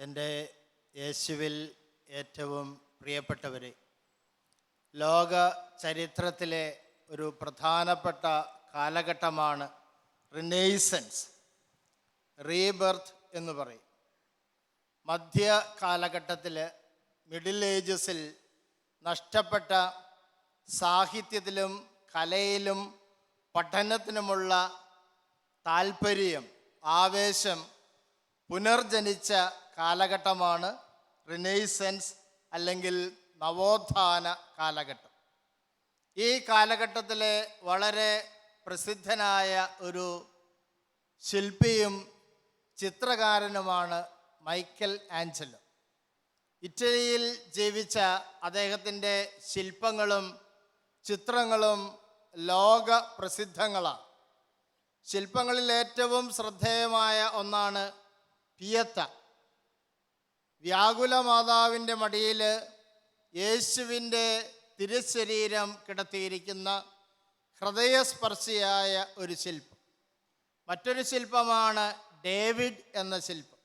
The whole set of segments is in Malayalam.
എൻ്റെ യേശുവിൽ ഏറ്റവും പ്രിയപ്പെട്ടവരെ, ലോക ചരിത്രത്തിലെ ഒരു പ്രധാനപ്പെട്ട കാലഘട്ടമാണ് റിനൈസൻസ്, റീബർത്ത് എന്ന് പറയും. മധ്യ കാലഘട്ടത്തിൽ, മിഡിൽ ഏജസിൽ നഷ്ടപ്പെട്ട സാഹിത്യത്തിലും കലയിലും പഠനത്തിനുമുള്ള താല്പര്യം, ആവേശം പുനർജനിച്ച കാലഘട്ടമാണ് റിനൈസൻസ് അല്ലെങ്കിൽ നവോത്ഥാന കാലഘട്ടം. ഈ കാലഘട്ടത്തിലെ വളരെ പ്രസിദ്ധനായ ഒരു ശില്പിയും ചിത്രകാരനുമാണ് മൈക്കൽ ആഞ്ചലോ. ഇറ്റലിയിൽ ജീവിച്ച അദ്ദേഹത്തിൻ്റെ ശില്പങ്ങളും ചിത്രങ്ങളും ലോക പ്രസിദ്ധങ്ങളാണ്. ശില്പങ്ങളിൽ ഏറ്റവും ശ്രദ്ധേയമായ ഒന്നാണ് പിയത്ത. വ്യാകുല മാതാവിൻ്റെ മടിയിൽ യേശുവിൻ്റെ തിരുശരീരം കിടത്തിയിരിക്കുന്ന ഹൃദയസ്പർശിയായ ഒരു ശില്പം. മറ്റൊരു ശില്പമാണ് ഡേവിഡ് എന്ന ശില്പം.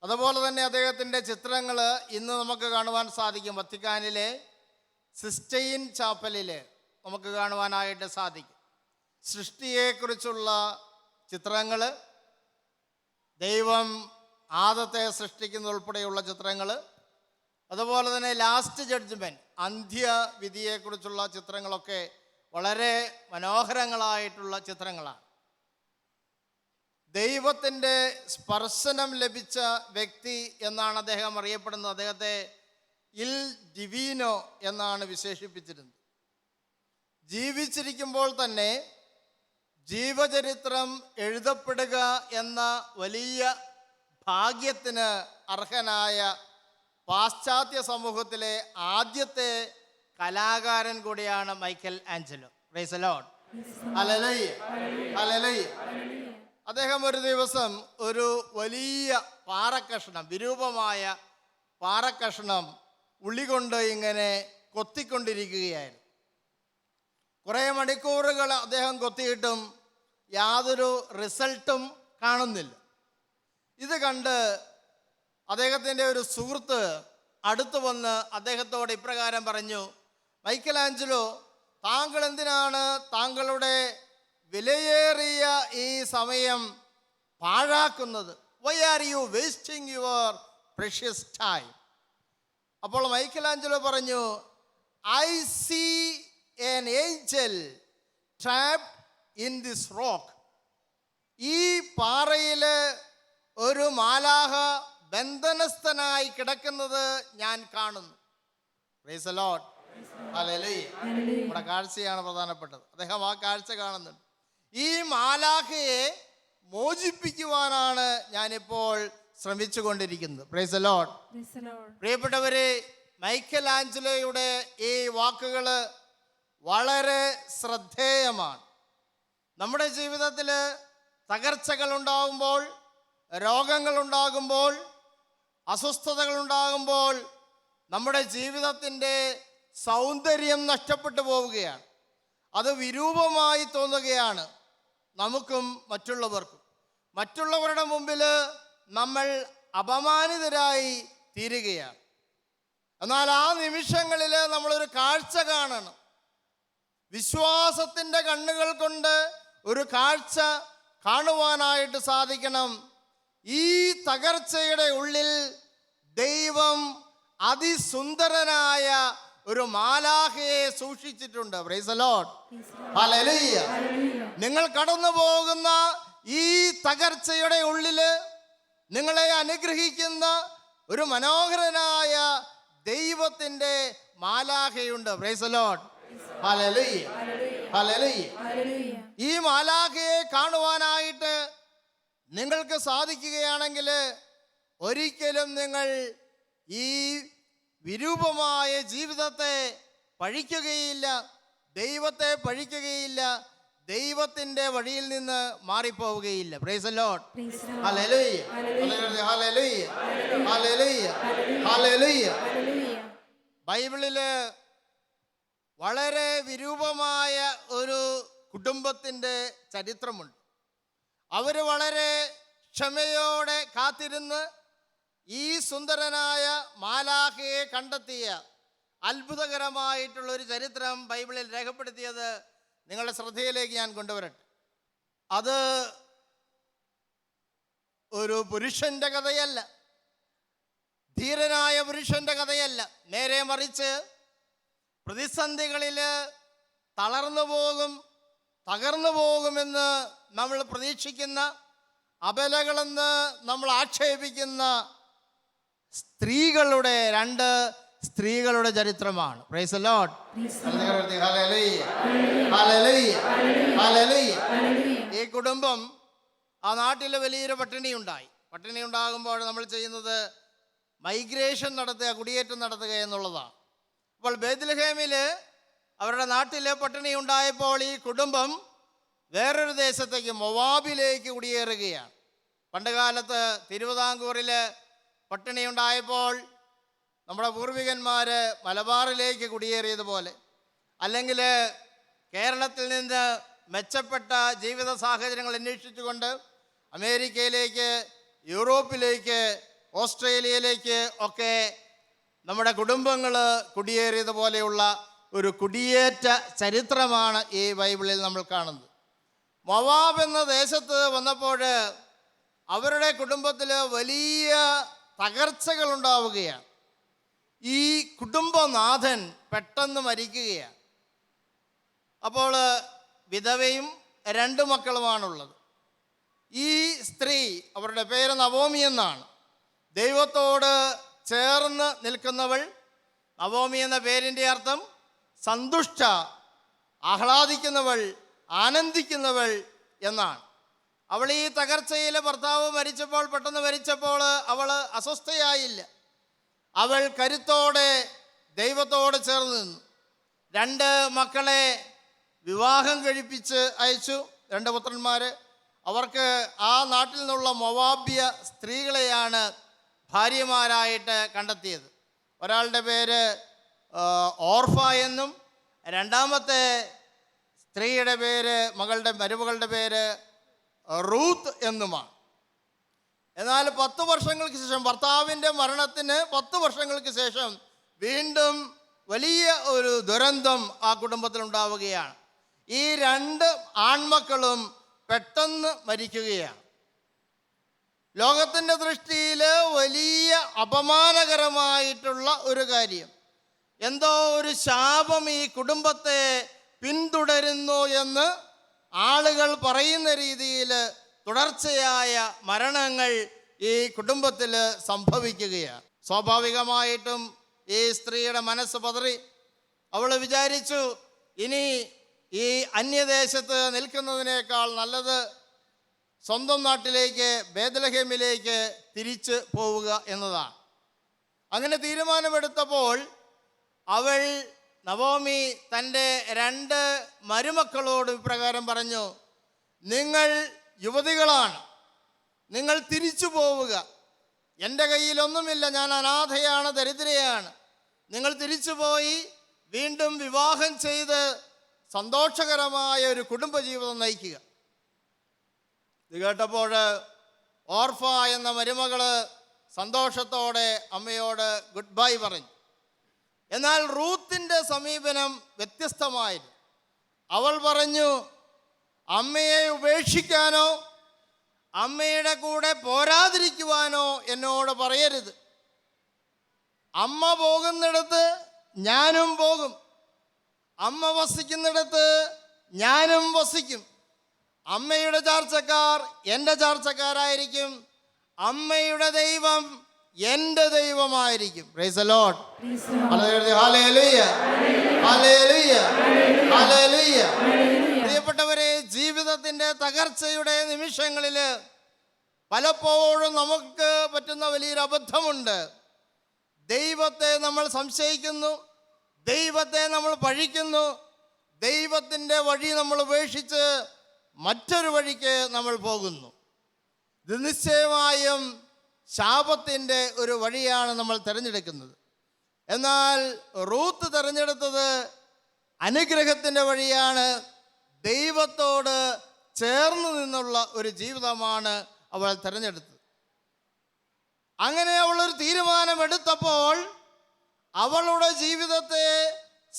അതുപോലെ തന്നെ അദ്ദേഹത്തിൻ്റെ ചിത്രങ്ങൾ ഇന്ന് നമുക്ക് കാണുവാൻ സാധിക്കും. വത്തിക്കാനിലെ സിസ്റ്റൈൻ ചാപ്പലിൽ നമുക്ക് കാണുവാനായിട്ട് സാധിക്കും. സൃഷ്ടിയെക്കുറിച്ചുള്ള ചിത്രങ്ങൾ, ദൈവം ആദത്തെ സൃഷ്ടിക്കുന്നതുൾപ്പെടെയുള്ള ചിത്രങ്ങൾ, അതുപോലെ തന്നെ ലാസ്റ്റ് ജഡ്ജ്മെൻറ്റ്, അന്ത്യവിധിയെക്കുറിച്ചുള്ള ചിത്രങ്ങളൊക്കെ വളരെ മനോഹരങ്ങളായിട്ടുള്ള ചിത്രങ്ങളാണ്. ദൈവത്തിൻ്റെ സ്പർശനം ലഭിച്ച വ്യക്തി എന്നാണ് അദ്ദേഹം അറിയപ്പെടുന്നത്. അദ്ദേഹത്തെ ഇൽ ഡിവീനോ എന്നാണ് വിശേഷിപ്പിച്ചിരുന്നത്. ജീവിച്ചിരിക്കുമ്പോൾ തന്നെ ജീവചരിത്രം എഴുതപ്പെടുക എന്ന വലിയ ഭാഗ്യത്തിന് അർഹനായ പാശ്ചാത്യ സമൂഹത്തിലെ ആദ്യത്തെ കലാകാരൻ കൂടിയാണ് Michael Angelo. Price the Lord. Hallelujah, hallelujah. അദ്ദേഹം ഒരു ദിവസം ഒരു വലിയ പാറക്കഷ്ണം, വിരൂപമായ പാറക്കഷ്ണം ഉളികൊണ്ട് ഇങ്ങനെ കൊത്തിക്കൊണ്ടിരിക്കുകയായിരുന്നു. കുറേ മണിക്കൂറുകൾ അദ്ദേഹം കൊത്തിയിട്ടും യാതൊരു റിസൾട്ടും കാണുന്നില്ല. ഇത് കണ്ട് അദ്ദേഹത്തിൻ്റെ ഒരു സുഹൃത്ത് അടുത്തു വന്ന് അദ്ദേഹത്തോട് ഇപ്രകാരം പറഞ്ഞു: മൈക്കൽ ആഞ്ചലോ, താങ്കൾ എന്തിനാണ് താങ്കളുടെ വിലയേറിയ ഈ സമയം പാഴാക്കുന്നത്? Why are you wasting your precious time? അപ്പോൾ മൈക്കൽ ആഞ്ചലോ പറഞ്ഞു, I see an angel trapped in this rock. ഈ പാറയിൽ ഒരു മാലാഖ ബന്ധനസ്ഥനായി കിടക്കുന്നത് ഞാൻ കാണുന്നു. Price the Lord. ഹല്ലേലൂയ. നമ്മുടെ കാഴ്ചയാണ് പ്രധാനപ്പെട്ടത്. അദ്ദേഹം ആ കാഴ്ച കാണുന്നുണ്ട്. ഈ മാലാഖയെ മോചിപ്പിക്കുവാനാണ് ഞാനിപ്പോൾ ശ്രമിച്ചു കൊണ്ടിരിക്കുന്നത്. Price the Lord. പ്രിയപ്പെട്ടവരെ, മൈക്കൽ ആഞ്ചലോയുടെ ഈ വാക്കുകൾ വളരെ ശ്രദ്ധേയമാണ്. നമ്മുടെ ജീവിതത്തിൽ തകർച്ചകൾ ഉണ്ടാകുമ്പോൾ, രോഗങ്ങൾ ഉണ്ടാകുമ്പോൾ, അസ്വസ്ഥതകൾ ഉണ്ടാകുമ്പോൾ നമ്മുടെ ജീവിതത്തിൻ്റെ സൗന്ദര്യം നഷ്ടപ്പെട്ടു പോവുകയാണ്. അത് വിരൂപമായി തോന്നുകയാണ് നമുക്കും മറ്റുള്ളവർക്കും. മറ്റുള്ളവരുടെ മുമ്പിൽ നമ്മൾ അപമാനിതരായി തീരുകയാണ്. എന്നാൽ ആ നിമിഷങ്ങളിൽ നമ്മളൊരു കാഴ്ച കാണണം. വിശ്വാസത്തിൻ്റെ കണ്ണുകൾ കൊണ്ട് ഒരു കാഴ്ച കാണുവാനായിട്ട് സാധിക്കണം. ഈ തകർച്ചയുടെ ഉള്ളിൽ ദൈവം അതിസുന്ദരനായ ഒരു മാലാഖയെ സൂക്ഷിച്ചിട്ടുണ്ട്. Price the Lord. ഹല്ലേലൂയ. നിങ്ങൾ കടന്നു പോകുന്ന ഈ തകർച്ചയുടെ ഉള്ളിൽ നിങ്ങളെ അനുഗ്രഹിക്കുന്ന ഒരു മനോഹരനായ ദൈവത്തിൻ്റെ മാലാഖയുണ്ട്. Praise the Lord. Hallelujah, hallelujah. ഈ മാലാഖയെ കാണുവാനായിട്ട് നിങ്ങൾക്ക് സാധിക്കുകയാണെങ്കിൽ ഒരിക്കലും നിങ്ങൾ ഈ വിരൂപമായ ജീവിതത്തെ പഴിക്കുകയില്ല, ദൈവത്തെ പഴിക്കുകയില്ല, ദൈവത്തിൻ്റെ വഴിയിൽ നിന്ന് മാറിപ്പോവുകയില്ല. Praise the Lord. Hallelujah, hallelujah, hallelujah, hallelujah. ബൈബിളിൽ വളരെ വിരൂപമായ ഒരു കുടുംബത്തിൻ്റെ ചരിത്രമുണ്ട്. അവർ വളരെ ക്ഷമയോടെ കാത്തിരുന്ന് ഈ സുന്ദരനായ മാലാഖയെ കണ്ടെത്തിയ അത്ഭുതകരമായിട്ടുള്ള ഒരു ചരിത്രം ബൈബിളിൽ രേഖപ്പെടുത്തിയത് നിങ്ങളുടെ ശ്രദ്ധയിലേക്ക് ഞാൻ കൊണ്ടുവരട്ടെ. അത് ഒരു പുരുഷന്റെ കഥയല്ല, ധീരനായ പുരുഷന്റെ കഥയല്ല. നേരെ മറിച്ച് പ്രതിസന്ധികളിൽ തളർന്നു പോകും, തകർന്നു പോകുമെന്ന് നമ്മൾ പ്രതീക്ഷിക്കുന്ന, അബലകളെന്ന് നമ്മൾ ആക്ഷേപിക്കുന്ന സ്ത്രീകളുടെ രണ്ട് സ്ത്രീകളുടെ ചരിത്രമാണ്. Price the Lord. Hallelujah, hallelujah, hallelujah. ഈ കുടുംബം, ആ നാട്ടിൽ വലിയൊരു പട്ടിണി ഉണ്ടാകുമ്പോൾ നമ്മൾ ചെയ്യുന്നത് മൈഗ്രേഷൻ നടത്തുക, കുടിയേറ്റം നടത്തുക എന്നുള്ളതാണ്. അപ്പോൾ ബേത്ലഹേമിൽ അവരുടെ നാട്ടിൽ പട്ടിണി ഉണ്ടായപ്പോൾ ഈ കുടുംബം വേറൊരു ദേശത്തേക്ക്, മൊവാബിലേക്ക് കുടിയേറുകയാണ്. പണ്ടുകാലത്ത് തിരുവിതാംകൂറിൽ പട്ടിണി ഉണ്ടായപ്പോൾ നമ്മുടെ പൂർവികന്മാർ മലബാറിലേക്ക് കുടിയേറിയതുപോലെ, അല്ലെങ്കിൽ കേരളത്തിൽ നിന്ന് മെച്ചപ്പെട്ട ജീവിത സാഹചര്യങ്ങൾ അന്വേഷിച്ചുകൊണ്ട് അമേരിക്കയിലേക്ക്, യൂറോപ്പിലേക്ക്, ഓസ്ട്രേലിയയിലേക്ക് ഒക്കെ നമ്മുടെ കുടുംബങ്ങൾ കുടിയേറിയതുപോലെയുള്ള ഒരു കുടിയേറ്റ ചരിത്രമാണ് ഈ ബൈബിളിൽ നമ്മൾ കാണുന്നത്. മൊവാബ് എന്ന ദേശത്ത് വന്നപ്പോൾ അവരുടെ കുടുംബത്തിൽ വലിയ തകർച്ചകൾ ഉണ്ടാവുകയാണ്. ഈ കുടുംബനാഥൻ പെട്ടെന്ന് മരിക്കുകയാണ്. അപ്പോൾ വിധവയും 2 മക്കളുമാണുള്ളത്. ഈ സ്ത്രീ, അവരുടെ പേര് നവോമി എന്നാണ്, ദൈവത്തോട് ചേർന്ന് നിൽക്കുന്നവൾ. നവോമി എന്ന പേരിൻ്റെ അർത്ഥം സന്തുഷ്ട, ആഹ്ലാദിക്കുന്നവൾ, ആനന്ദിക്കുന്നവൾ എന്നാണ്. അവൾ ഈ തകർച്ചയിൽ ഭർത്താവ് പെട്ടെന്ന് മരിച്ചപ്പോൾ അവൾ അസ്വസ്ഥയായില്ല. അവൾ കരുത്തോടെ ദൈവത്തോട് ചേർന്ന് നിന്നു. 2 മക്കളെ വിവാഹം കഴിപ്പിച്ച് അയച്ചു, 2 പുത്രന്മാർ. അവർക്ക് ആ നാട്ടിൽ നിന്നുള്ള മൊവാബ്യ സ്ത്രീകളെയാണ് ഭാര്യമാരായിട്ട് കണ്ടെത്തിയത്. ഒരാളുടെ പേര് ഓർഫ എന്നും, രണ്ടാമത്തെ സ്ത്രീയുടെ പേര്, മരുമകളുടെ പേര് റൂത്ത് എന്നുമാണ്. എന്നാൽ 10 വർഷങ്ങൾക്ക് ശേഷം, ഭർത്താവിൻ്റെ മരണത്തിന് 10 വർഷങ്ങൾക്ക് ശേഷം വീണ്ടും വലിയ ഒരു ദുരന്തം ആ കുടുംബത്തിൽ ഉണ്ടാവുകയാണ്. ഈ 2 ആൺമക്കളും പെട്ടെന്ന് മരിക്കുകയാണ്. ലോകത്തിൻ്റെ ദൃഷ്ടിയിൽ വലിയ അപമാനകരമായിട്ടുള്ള ഒരു കാര്യം. എന്തോ ഒരു ശാപം ഈ കുടുംബത്തെ പിന്തുടരുന്നു എന്ന് ആളുകൾ പറയുന്ന രീതിയിൽ തുടർച്ചയായ മരണങ്ങൾ ഈ കുടുംബത്തിൽ സംഭവിക്കുകയാണ്. സ്വാഭാവികമായിട്ടും ഈ സ്ത്രീയുടെ മനസ്സ് പതറി. അവൾ വിചാരിച്ചു, ഇനി ഈ അന്യദേശത്ത് നിൽക്കുന്നതിനേക്കാൾ നല്ലത് സ്വന്തം നാട്ടിലേക്ക്, ബേത്ലഹേമിലേക്ക് തിരിച്ച് പോവുക എന്നതാണ്. അങ്ങനെ തീരുമാനമെടുത്തപ്പോൾ അവൾ, നവോമി, തൻ്റെ 2 മരുമക്കളോട് ഇപ്രകാരം പറഞ്ഞു: നിങ്ങൾ യുവതികളാണ്, നിങ്ങൾ തിരിച്ചു പോവുക. എൻ്റെ കയ്യിലൊന്നുമില്ല, ഞാൻ അനാഥയാണ്, ദരിദ്രയാണ്. നിങ്ങൾ തിരിച്ചു പോയി വീണ്ടും വിവാഹം ചെയ്ത് സന്തോഷകരമായ ഒരു കുടുംബജീവിതം നയിക്കുക. ഇത് കേട്ടപ്പോൾ ഓർഫ എന്ന മരുമകള് സന്തോഷത്തോടെ അമ്മയോട് ഗുഡ് ബൈ പറഞ്ഞു. എന്നാൽ റൂത്തിൻ്റെ സമീപനം വ്യത്യസ്തമായിരുന്നു. അവൾ പറഞ്ഞു, അമ്മയെ ഉപേക്ഷിക്കാനോ അമ്മയുടെ കൂടെ പോരാതിരിക്കുവാനോ എന്നോട് പറയരുത്. അമ്മ പോകുന്നിടത്ത് ഞാനും പോകും, അമ്മ വസിക്കുന്നിടത്ത് ഞാനും വസിക്കും. അമ്മയുടെ ചാർച്ചക്കാർ എൻ്റെ ചാർച്ചക്കാരായിരിക്കും, അമ്മയുടെ ദൈവം എൻ്റെ ദൈവമായിരിക്കും. Praise the Lord. Hallelujah, hallelujah, hallelujah. പ്രിയപ്പെട്ടവരെ, ജീവിതത്തിൻ്റെ തകർച്ചയുടെ നിമിഷങ്ങളിൽ പലപ്പോഴും നമുക്ക് പറ്റുന്ന വലിയൊരു അബദ്ധമുണ്ട്. ദൈവത്തെ നമ്മൾ സംശയിക്കുന്നു, ദൈവത്തെ നമ്മൾ പഴിക്കുന്നു, ദൈവത്തിൻ്റെ വഴി നമ്മൾ ഉപേക്ഷിച്ച് മറ്റൊരു വഴിക്ക് നമ്മൾ പോകുന്നു. ഇത് നിശ്ചയമായും ശാപത്തിൻ്റെ ഒരു വഴിയാണ് നമ്മൾ തിരഞ്ഞെടുക്കുന്നത്. എന്നാൽ റൂത്ത് തിരഞ്ഞെടുത്തത് അനുഗ്രഹത്തിൻ്റെ വഴിയാണ്. ദൈവത്തോട് ചേർന്ന് നിന്നുള്ള ഒരു ജീവിതമാണ് അവൾ തിരഞ്ഞെടുത്തത്. അങ്ങനെ അവളൊരു തീരുമാനമെടുത്തപ്പോൾ അവളുടെ ജീവിതത്തെ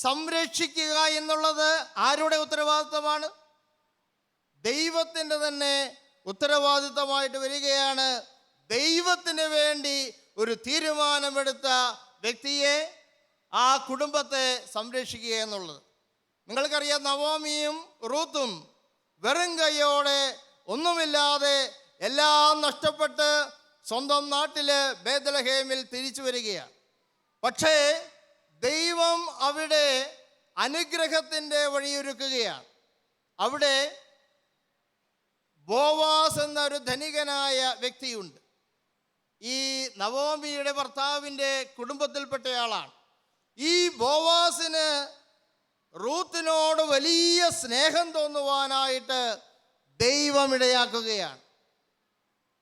സംരക്ഷിക്കുക എന്നുള്ളത് ആരുടെ ഉത്തരവാദിത്തമാണ്? ദൈവത്തിൻ്റെ തന്നെ ഉത്തരവാദിത്തമായിട്ട് വരികയാണ്. ദൈവത്തിന് വേണ്ടി ഒരു തീരുമാനമെടുത്ത വ്യക്തിയെ, ആ കുടുംബത്തെ സംരക്ഷിക്കുക എന്നുള്ളത്. നിങ്ങൾക്കറിയാം, നവോമിയും റൂത്തും വെറും കൈയോടെ, ഒന്നുമില്ലാതെ, എല്ലാം നഷ്ടപ്പെട്ട് സ്വന്തം നാട്ടില് ബേത്ലഹേമിൽ തിരിച്ചു വരികയാണ്. പക്ഷേ ദൈവം അവിടെ അനുഗ്രഹത്തിൻ്റെ വഴിയൊരുക്കുകയാണ്. അവിടെ ബോവാസ് എന്ന ഒരു ധനികനായ വ്യക്തിയുണ്ട്. ഈ നവോമിയുടെ ഭർത്താവിൻ്റെ കുടുംബത്തിൽപ്പെട്ടയാളാണ്. ഈ ബോവാസിന് റൂത്തിനോട് വലിയ സ്നേഹം തോന്നുവാനായിട്ട് ദൈവം ഇടയാക്കുകയാണ്.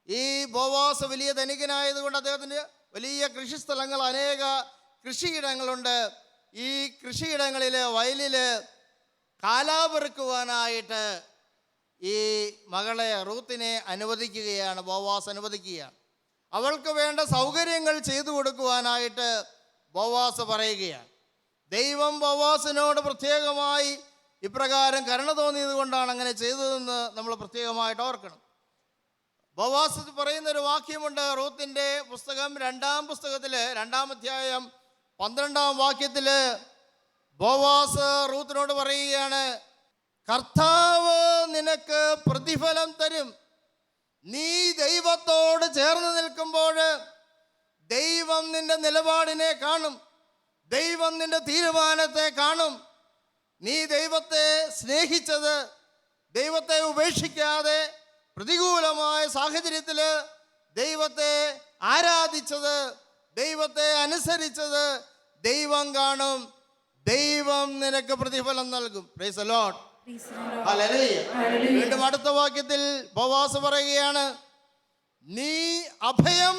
ഈ ബോവാസ് വലിയ ധനികനായതുകൊണ്ട് അദ്ദേഹത്തിന് വലിയ കൃഷിസ്ഥലങ്ങൾ, അനേക കൃഷിയിടങ്ങളുണ്ട്. ഈ കൃഷിയിടങ്ങളിൽ, വയലിൽ കാലാപെറുക്കുവാനായിട്ട് ഈ മകളെ റൂത്തിനെ അനുവദിക്കുകയാണ്, ബോവാസ് അനുവദിക്കുകയാണ്. അവൾക്ക് വേണ്ട സൗകര്യങ്ങൾ ചെയ്തു കൊടുക്കുവാനായിട്ട് ബോവാസ് പറയുകയാണ്. ദൈവം ബോവാസിനോട് പ്രത്യേകമായി ഇപ്രകാരം കരുണ തോന്നിയത് കൊണ്ടാണ് അങ്ങനെ ചെയ്തതെന്ന് നമ്മൾ പ്രത്യേകമായിട്ട് ഓർക്കണം. ബോവാസ് പറയുന്നൊരു വാക്യമുണ്ട്, റൂത്തിൻ്റെ പുസ്തകം 2-ാം പുസ്തകത്തിൽ 2-ാം അധ്യായം 12-ാം വാക്യത്തിൽ ബോവാസ് റൂത്തിനോട് പറയുകയാണ്, കർത്താവ് നിനക്ക് പ്രതിഫലം തരും. നീ ദൈവത്തോട് ചേർന്ന് നിൽക്കുമ്പോൾ ദൈവം നിന്റെ നിലപാടിനെ കാണും, ദൈവം നിന്റെ തീരുമാനത്തെ കാണും. നീ ദൈവത്തെ സ്നേഹിച്ചത്, ദൈവത്തെ ഉപേക്ഷിക്കാതെ പ്രതികൂലമായ സാഹചര്യത്തിൽ ദൈവത്തെ ആരാധിച്ചത്, ദൈവത്തെ അനുസരിച്ചത് ദൈവം കാണും, ദൈവം നിനക്ക് പ്രതിഫലം നൽകും. Price the Lord. ഹല്ലേലൂയ. വീണ്ടും അടുത്ത വാക്യത്തിൽ ബോവാസ് പറയുകയാണ്, നീ അഭയം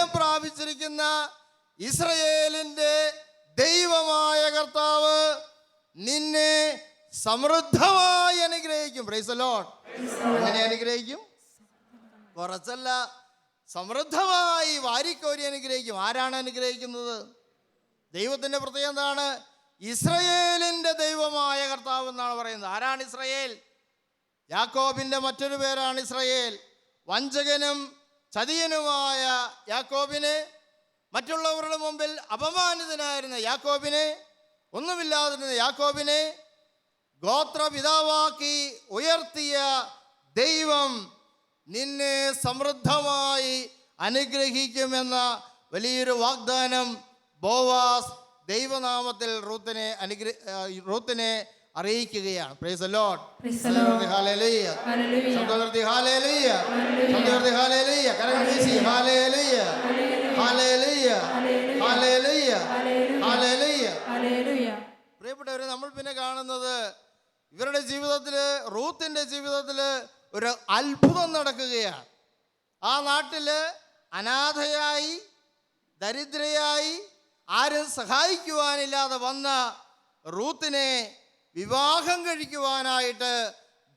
പ്രാപിച്ചിരിക്കുന്ന ഇസ്രായേലിന്റെ ദൈവമായ കർത്താവ് നിന്നെ സമൃദ്ധമായി അനുഗ്രഹിക്കും. Price the Lord. എങ്ങനെ അനുഗ്രഹിക്കും? കുറച്ചല്ല, സമൃദ്ധമായി വാരിക്കോരി അനുഗ്രഹിക്കും. ആരാണ് അനുഗ്രഹിക്കുന്നത്? ദൈവത്തിൻ്റെ പ്രത്യേകത എന്താണ്? ഇസ്രായേലിൻ്റെ ദൈവമായ കർത്താവ് എന്നാണ് പറയുന്നത്. ആരാണ് ഇസ്രായേൽ? യാക്കോബിൻ്റെ മറ്റൊരു പേരാണ് ഇസ്രായേൽ. വഞ്ചകനും ചതിയനുമായ യാക്കോബിനെ, മറ്റുള്ളവരുടെ മുമ്പിൽ അപമാനിതനായിരുന്ന യാക്കോബിനെ, ഒന്നുമില്ലാതിരുന്ന യാക്കോബിനെ ഗോത്രപിതാവാക്കി ഉയർത്തിയ ദൈവം നിന്നെ സമൃദ്ധമായി അനുഗ്രഹിക്കുമെന്ന വലിയൊരു വാഗ്ദാനം ബോവാസ് ദൈവനാമത്തിൽ റൂത്തിനെ അറിയിക്കുകയാണ്. Price the Lord. ഹല്ലേലൂയ. സന്തോഷത്തിൽ ഹല്ലേലൂയ. സന്തോഷത്തിൽ ഹല്ലേലൂയ. കരങ്ങൾ വീശി ഹല്ലേലൂയ. ഹല്ലേലൂയ. ഹല്ലേലൂയ. ഹല്ലേലൂയ. പ്രിയപ്പെട്ടവരെ, നമ്മൾ പിന്നെ കാണുന്നത് ഇവരുടെ ജീവിതത്തിൽ, റൂത്തിൻ്റെ ജീവിതത്തിൽ ഒരു അത്ഭുതം നടക്കുകയാണ്. ആ നാട്ടിൽ അനാഥയായി, ദരിദ്രയായി, ആരും സഹായിക്കുവാനില്ലാതെ വന്ന റൂത്തിനെ വിവാഹം കഴിക്കുവാനായിട്ട്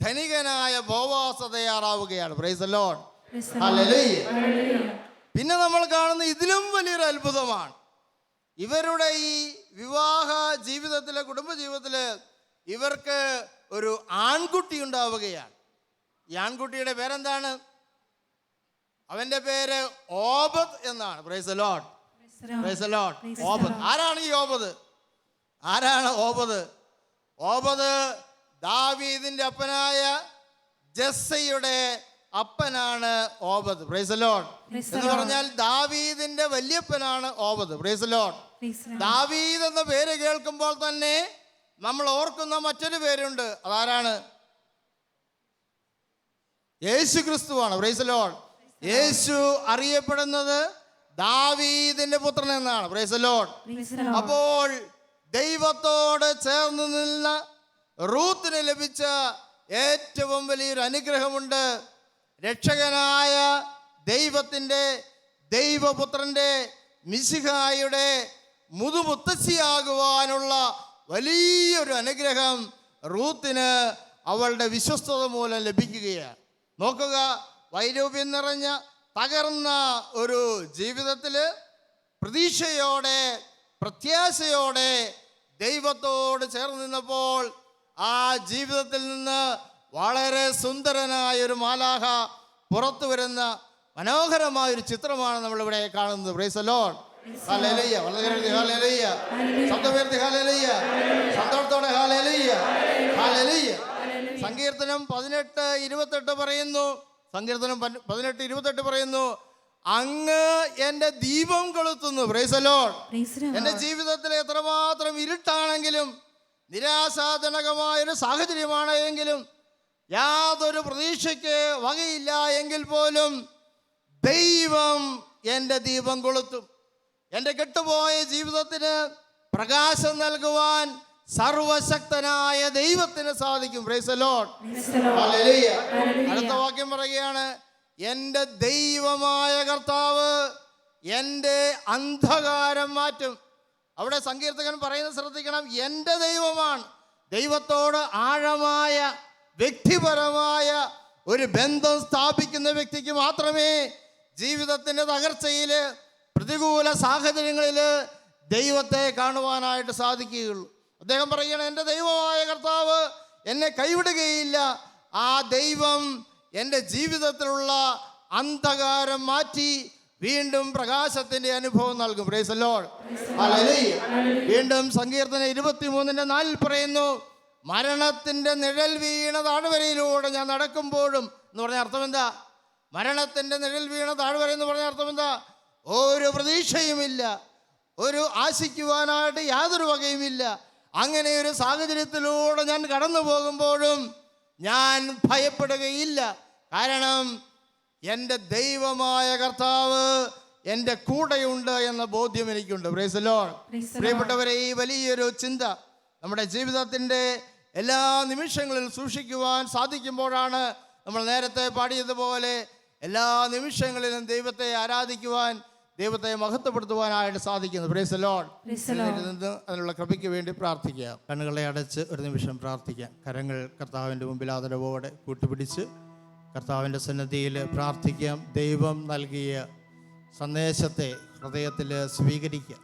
ധനികനായ ബോവാസ് തയ്യാറാവുകയാണ്. Praise the Lord. ഹല്ലേലൂയ. പിന്നെ നമ്മൾ കാണുന്ന ഇതിലും വലിയൊരു അത്ഭുതമാണ്. ഇവരുടെ ഈ വിവാഹ ജീവിതത്തിലെ, കുടുംബ ജീവിതത്തില് ഇവർക്ക് ഒരു ആൺകുട്ടി ഉണ്ടാവുകയാണ്. ഈ ആൺകുട്ടിയുടെ പേരെന്താണ്? അവന്റെ പേര് ഓബദ് എന്നാണ്. Praise the Lord. Praise the Lord. Obed. ആരാണ് ഈ ഓബദ്? ഓബദ് ദാവീദിന്റെ അപ്പനായ ജസ്സയുടെ അപ്പനാണ് ഓബദ്. Praise the Lord. എന്ന് പറഞ്ഞാൽ ദാവീദിന്റെ വല്യപ്പനാണ് ഓബദ്. Praise the Lord. ദാവീദ് എന്ന പേര് കേൾക്കുമ്പോൾ തന്നെ നമ്മൾ ഓർക്കുന്ന മറ്റൊരു പേരുണ്ട്. അതാരാണ്? യേശു ക്രിസ്തുവാണ്. Price the Lord. യേശു അറിയപ്പെടുന്നത് ദാവീദിന്റെ പുത്രൻ എന്നാണ്. Praise the Lord. അപ്പോൾ ദൈവത്തോട് ചേർന്ന് നിന്ന റൂത്തിന് ലഭിച്ച ഏറ്റവും വലിയൊരു അനുഗ്രഹമുണ്ട്. രക്ഷകനായ ദൈവപുത്രന്റെ മിശിഹായുടെ മുതുമുത്തശ്ശിയാകുവാനുള്ള വലിയൊരു അനുഗ്രഹം റൂത്തിന് അവളുടെ വിശ്വസ്തത മൂലം ലഭിക്കുകയാണ്. നോക്കുക, വൈരൂപ്യം നിറഞ്ഞ തകർന്ന ഒരു ജീവിതത്തിൽ പ്രതീക്ഷയോടെ പ്രത്യാശയോടെ ദൈവത്തോട് ചേർന്ന് നിന്നപ്പോൾ ആ ജീവിതത്തിൽ നിന്ന് വളരെ സുന്ദരനായ ഒരു മാലാഖ പുറത്തു വരുന്ന മനോഹരമായ ഒരു ചിത്രമാണ് നമ്മളിവിടെ കാണുന്നത്. Price the Lord. Hallelujah. Hallelujah. ശബ്ദമുയർത്തി ഹല്ലേലൂയ. സന്തോഷത്തോടെ ഹല്ലേലൂയ. ഹല്ലേലൂയ. സങ്കീർത്തനം 18:28 പറയുന്നു. സങ്കീർത്തനം 18:28 പറയുന്നു, അങ്ങ് എൻ്റെ ദീപം കൊളുത്തുന്നു. Price the Lord. എൻ്റെ ജീവിതത്തിൽ എത്രമാത്രം ഇരുട്ടാണെങ്കിലും നിരാശാജനകമായൊരു സാഹചര്യമാണ് എങ്കിലും യാതൊരു പ്രതീക്ഷയ്ക്ക് വകയില്ല എങ്കിൽ പോലും ദൈവം എൻ്റെ ദീപം കൊളുത്തും. എൻ്റെ കെട്ടുപോയ ജീവിതത്തിന് പ്രകാശം നൽകുവാൻ സർവശക്തനായ ദൈവത്തിന് സാധിക്കും. Price the Lord. ഹല്ലേലൂയ. അടുത്ത വാക്യം പറയുകയാണ്, എൻ്റെ ദൈവമായ കർത്താവ് എൻ്റെ അന്ധകാരം മാറ്റും. അവിടെ സങ്കീർത്തകൻ പറയുന്നത് ശ്രദ്ധിക്കണം, എൻ്റെ ദൈവമാണ്. ദൈവത്തോട് ആഴമായ വ്യക്തിപരമായ ഒരു ബന്ധം സ്ഥാപിക്കുന്ന വ്യക്തിക്ക് മാത്രമേ ജീവിതത്തിൻ്റെ തകർച്ചയിൽ പ്രതികൂല സാഹചര്യങ്ങളിൽ ദൈവത്തെ കാണുവാനായിട്ട് സാധിക്കുകയുള്ളൂ. അദ്ദേഹം പറയുകയാണ്, എൻ്റെ ദൈവമായ കർത്താവ് എന്നെ കൈവിടുകയില്ല. ആ ദൈവം എൻ്റെ ജീവിതത്തിലുള്ള അന്ധകാരം മാറ്റി വീണ്ടും പ്രകാശത്തിൻ്റെ അനുഭവം നൽകും. Price the Lord. ഹല്ലേലൂയ. വീണ്ടും സങ്കീർത്തനം 23:4 പറയുന്നു, മരണത്തിൻ്റെ നിഴൽ വീണ താഴ്വരയിലൂടെ ഞാൻ നടക്കുമ്പോഴും എന്ന് പറഞ്ഞ അർത്ഥം എന്താ? മരണത്തിൻ്റെ നിഴൽ വീണ താഴ്വര എന്ന് പറഞ്ഞ അർത്ഥം എന്താ? ഒരു പ്രതീക്ഷയുമില്ല, ഒരു ആശിക്കുവാനായിട്ട് യാതൊരു വകയുമില്ല. അങ്ങനെ ഒരു സാഹചര്യത്തിലൂടെ ഞാൻ കടന്നു പോകുമ്പോഴും ഞാൻ ഭയപ്പെടുകയില്ല. കാരണം എൻ്റെ ദൈവമായ കർത്താവ് എൻ്റെ കൂടെയുണ്ട് എന്ന ബോധ്യം എനിക്കുണ്ട്. Price the Lord. പ്രിയപ്പെട്ടവരെ, ഈ വലിയൊരു ചിന്ത നമ്മുടെ ജീവിതത്തിൻ്റെ എല്ലാ നിമിഷങ്ങളിലും സൂക്ഷിക്കുവാൻ സാധിക്കുമ്പോഴാണ് നമ്മൾ നേരത്തെ പാടിയതുപോലെ എല്ലാ നിമിഷങ്ങളിലും ദൈവത്തെ ആരാധിക്കുവാൻ, ദൈവത്തെ മഹത്വപ്പെടുത്തുവാനായിട്ട് സാധിക്കുന്നത്. Price the Lord. അതിനുള്ള കൃപയ്ക്ക് വേണ്ടി പ്രാർത്ഥിക്കാം. കണ്ണുകളെ അടച്ച് ഒരു നിമിഷം പ്രാർത്ഥിക്കാം. കരങ്ങൾ കർത്താവിൻ്റെ മുമ്പിൽ ആദരവോടെ കൂട്ടുപിടിച്ച് കർത്താവിൻ്റെ സന്നിധിയിൽ പ്രാർത്ഥിക്കാം. ദൈവം നൽകിയ സന്ദേശത്തെ ഹൃദയത്തിൽ സ്വീകരിക്കുക.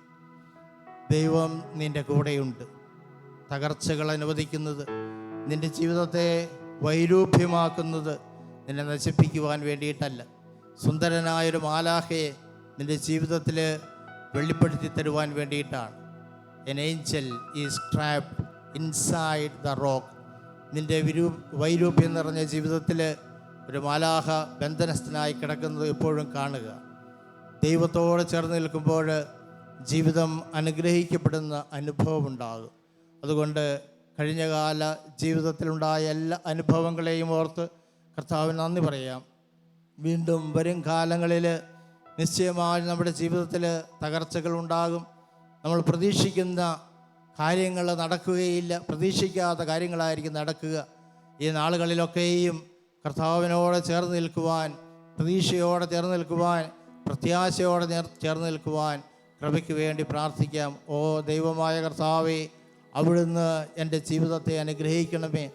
ദൈവം നിൻ്റെ കൂടെയുണ്ട്. തകർച്ചകൾ അനുവദിക്കുന്നത്, നിൻ്റെ ജീവിതത്തെ വൈരൂപ്യമാക്കുന്നത് നിന്നെ നശിപ്പിക്കുവാൻ വേണ്ടിയിട്ടല്ല. സുന്ദരനായൊരു മാലാഖയെ നിൻ്റെ ജീവിതത്തിൽ വെളിപ്പെടുത്തി തരുവാൻ വേണ്ടിയിട്ടാണ്. N Angel is trapped inside the rock. നിൻ്റെ വൈരൂപ്യം നിറഞ്ഞ ജീവിതത്തിൽ ഒരു മാലാഖ ബന്ധനസ്ഥനായി കിടക്കുന്നത് എപ്പോഴും കാണുക. ദൈവത്തോട് ചേർന്ന് നിൽക്കുമ്പോൾ ജീവിതം അനുഗ്രഹിക്കപ്പെടുന്ന അനുഭവം ഉണ്ടാകും. അതുകൊണ്ട് കഴിഞ്ഞകാല ജീവിതത്തിലുണ്ടായ എല്ലാ അനുഭവങ്ങളെയും ഓർത്ത് കർത്താവിന് നന്ദി പറയാം. വീണ്ടും വരും കാലങ്ങളിൽ നിശ്ചയമായി നമ്മുടെ ജീവിതത്തിൽ തകർച്ചകൾ ഉണ്ടാകും. നമ്മൾ പ്രതീക്ഷിക്കുന്ന കാര്യങ്ങൾ നടക്കുകയില്ല, പ്രതീക്ഷിക്കാത്ത കാര്യങ്ങളായിരിക്കും നടക്കുക. ഈ നാളുകളിലൊക്കെയും കർത്താവിനോട് ചേർന്ന് നിൽക്കുവാൻ, പ്രതീക്ഷയോടെ ചേർന്ന് നിൽക്കുവാൻ, പ്രത്യാശയോടെ ചേർന്ന് നിൽക്കുവാൻ കൃപയ്ക്ക് വേണ്ടി പ്രാർത്ഥിക്കാം. ഓ ദൈവമായ കർത്താവേ, അവിടുന്ന് എൻ്റെ ജീവിതത്തെ അനുഗ്രഹിക്കണമേ,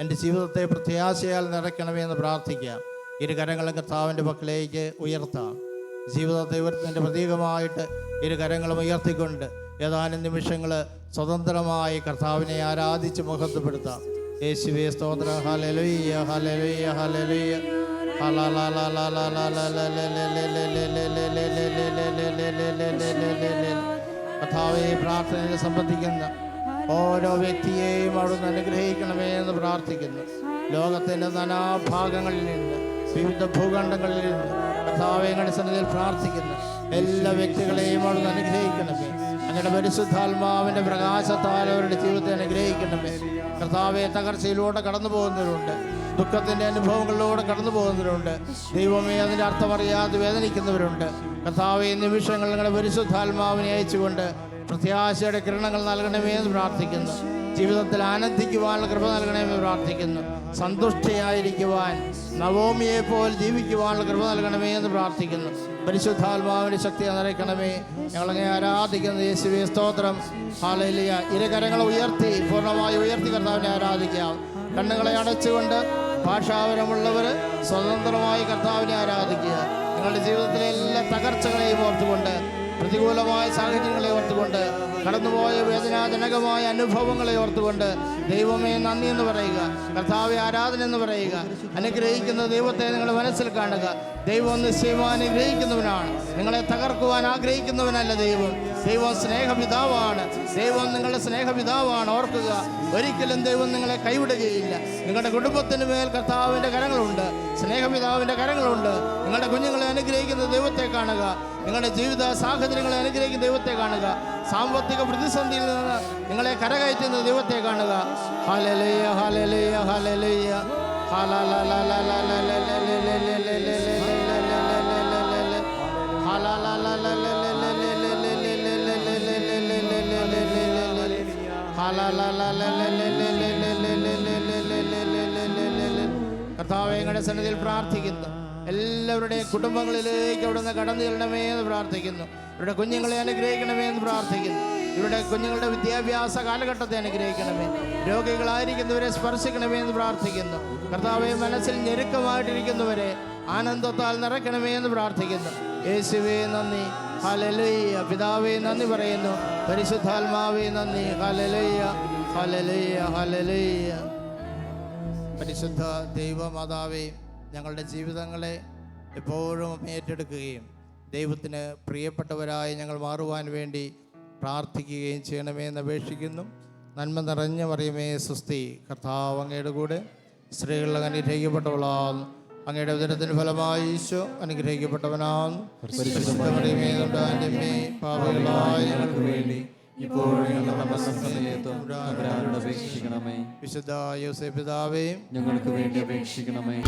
എൻ്റെ ജീവിതത്തെ പ്രത്യാശയാൽ നിറയ്ക്കണമേ എന്ന് പ്രാർത്ഥിക്കാം. ഇരു കരങ്ങളും കർത്താവിൻ്റെ പക്കലേക്ക് ഉയർത്താം. ജീവിതത്തെ ഉയർത്തുന്നതിൻ്റെ പ്രതീകമായിട്ട് ഇരു കരങ്ങളും ഉയർത്തിക്കൊണ്ട് ഏതാനും നിമിഷങ്ങൾ സ്വതന്ത്രമായി കർത്താവിനെ ആരാധിച്ച് മഹത്വപ്പെടുത്താം. യേശുവേ സ്തോത്രം. Hallelujah hallelujah hallelujah. കർത്താവേ, പ്രാർത്ഥനയിൽ സംബന്ധിക്കുന്ന ഓരോ വ്യക്തിയെയും അവിടുന്ന് അനുഗ്രഹിക്കണമേ എന്ന് പ്രാർത്ഥിക്കുന്നു. ലോകത്തിൻ്റെ നാനാഭാഗങ്ങളിൽ നിന്ന്, വിവിധ ഭൂഖണ്ഡങ്ങളിൽ നിന്ന് കർത്താവേ അങ്ങയുടെ സന്നിധിയിൽ പ്രാർത്ഥിക്കുന്നു. എല്ലാ വ്യക്തികളെയും അവിടുന്ന് അനുഗ്രഹിക്കണമേ. അങ്ങയുടെ പരിശുദ്ധാത്മാവിൻ്റെ പ്രകാശത്താൽ അവരുടെ ജീവിതത്തെ അനുഗ്രഹിക്കണമേ. കർത്താവെ, തകർച്ചയിലൂടെ കടന്നു പോകുന്നവരുണ്ട്, ദുഃഖത്തിൻ്റെ അനുഭവങ്ങളിലൂടെ കടന്നു പോകുന്നവരുണ്ട്. ദൈവമേ, അതിൻ്റെ അർത്ഥമറിയാതെ വേദനിക്കുന്നവരുണ്ട്. കർത്താവെ, നിമിഷങ്ങൾ നിങ്ങളുടെ പരിശുദ്ധാത്മാവിനെ അയച്ചുകൊണ്ട് പ്രത്യാശയുടെ കിരണങ്ങൾ നൽകണമേ എന്ന് പ്രാർത്ഥിക്കുന്നു. ജീവിതത്തിൽ ആനന്ദിക്കുവാനുള്ള കൃപ നൽകണമെന്ന് പ്രാർത്ഥിക്കുന്നു. സന്തുഷ്ടയായിരിക്കുവാൻ, നവോമിയെ പോലെ ജീവിക്കുവാനുള്ള കൃപ നൽകണമേ എന്ന് പ്രാർത്ഥിക്കുന്നു. പരിശുദ്ധാത്മാവിൻ്റെ ശക്തിയെ നിറയ്ക്കണമേ. ഞങ്ങളങ്ങനെ ആരാധിക്കുന്ന യേശുവേ സ്തോത്രം. ഹല്ലേലൂയ. ഇരു കരങ്ങളെ ഉയർത്തി, പൂർണ്ണമായി ഉയർത്തി കർത്താവിനെ ആരാധിക്കാം. കണ്ണുകളെ അടച്ചുകൊണ്ട് ഭാഷാപരമുള്ളവർ സ്വതന്ത്രമായി കർത്താവിനെ ആരാധിക്കുക. നിങ്ങളുടെ ജീവിതത്തിലെ എല്ലാ തകർച്ചകളെയും ഓർത്തുകൊണ്ട്, പ്രതികൂലമായ സാഹചര്യങ്ങളെ ഓർത്തുകൊണ്ട്, കടന്നുപോയ വേദനാജനകമായ അനുഭവങ്ങളെ ഓർത്തുകൊണ്ട് ദൈവമേ നന്ദി എന്ന് പറയുക, കർത്താവെ ആരാധന എന്ന് പറയുക. അനുഗ്രഹിക്കുന്ന ദൈവത്തെ നിങ്ങൾ മനസ്സിൽ കാണുക. ദൈവം നിശ്ചയമായി അനുഗ്രഹിക്കുന്നവനാണ്, നിങ്ങളെ തകർക്കുവാൻ ആഗ്രഹിക്കുന്നവനല്ല. ദൈവം സ്നേഹപിതാവാണ്. ദൈവം നിങ്ങളുടെ സ്നേഹപിതാവാണ്. ഓർക്കുക, ഒരിക്കലും ദൈവം നിങ്ങളെ കൈവിടുകയില്ല. നിങ്ങളുടെ കുടുംബത്തിന് മേൽ കർത്താവിൻ്റെ കരങ്ങളുണ്ട്, സ്നേഹപിതാവിൻ്റെ കരങ്ങളുണ്ട്. നിങ്ങളുടെ കുഞ്ഞുങ്ങളെ അനുഗ്രഹിക്കുന്ന ദൈവത്തെ കാണുക. നിങ്ങളുടെ ജീവിത സാഹചര്യങ്ങളെ അനുഗ്രഹിക്കുന്ന ദൈവത്തെ കാണുക. സാമ്പത്തിക പ്രതിസന്ധിയിൽ നിന്ന് നിങ്ങളെ കരകയറ്റുന്ന ദൈവത്തെ കാണുക. Hallelujah, hallelujah, hallelujah. കർത്താവേ, ഞങ്ങളുടെ സന്നിധിയിൽ പ്രാർത്ഥിക്കുന്നു. എല്ലാവരുടെയും കുടുംബങ്ങളിലേക്ക് അവിടുന്ന് കടന്നു ചെല്ലണമേ എന്ന് പ്രാർത്ഥിക്കുന്നു. ഇവരുടെ കുഞ്ഞുങ്ങളെ അനുഗ്രഹിക്കണമേ എന്ന് പ്രാർത്ഥിക്കുന്നു. ഇവരുടെ കുഞ്ഞുങ്ങളുടെ വിദ്യാഭ്യാസ കാലഘട്ടത്തെ അനുഗ്രഹിക്കണമേ. രോഗികളായിരിക്കുന്നവരെ സ്പർശിക്കണമേ എന്ന് പ്രാർത്ഥിക്കുന്നു. കർത്താവെ, മനസ്സിൽ ഞെരുക്കമായിട്ടിരിക്കുന്നവരെ ആനന്ദത്താൽ നിറയ്ക്കണമേ എന്ന് പ്രാർത്ഥിക്കുന്നു. യേശുവേ നന്ദി, ഹല്ലേലൂയ. പിതാവേ നന്ദി പറയുന്നു. പരിശുദ്ധാത്മാവേ നന്ദി. Hallelujah, hallelujah, hallelujah. പരിശുദ്ധ ദൈവമാതാവേ, ഞങ്ങളുടെ ജീവിതങ്ങളെ എപ്പോഴും ഏറ്റെടുക്കുകയും ദൈവത്തിന് പ്രിയപ്പെട്ടവരായി ഞങ്ങൾ മാറുവാൻ വേണ്ടി പ്രാർത്ഥിക്കുകയും ചെയ്യണമേ എന്ന് അപേക്ഷിക്കുന്നു. നന്മ നിറഞ്ഞ മറിയമേ സ്വസ്തി, കർത്താവ് അങ്ങയുടെ കൂടെ സ്ത്രീകൾ അനുഗ്രഹിക്കപ്പെട്ടവളാകുന്നു. അങ്ങയുടെ ഉദരത്തിന് ഫലമായി ഈശോ അനുഗ്രഹിക്കപ്പെട്ടവനാകുന്നു. മറിയമേ തമ്പുരാന്റെ അമ്മേ, പാപികളായ ഞങ്ങൾക്ക് വേണ്ടി ഇപ്പോഴും ഞങ്ങളുടെ മരണസമയത്തും തമ്പുരാനോട് അപേക്ഷിക്കണമേ. വിശുദ്ധ യോസേപ്പ് പിതാവേ, ഞങ്ങൾക്ക് വേണ്ടി അപേക്ഷിക്കണമേ.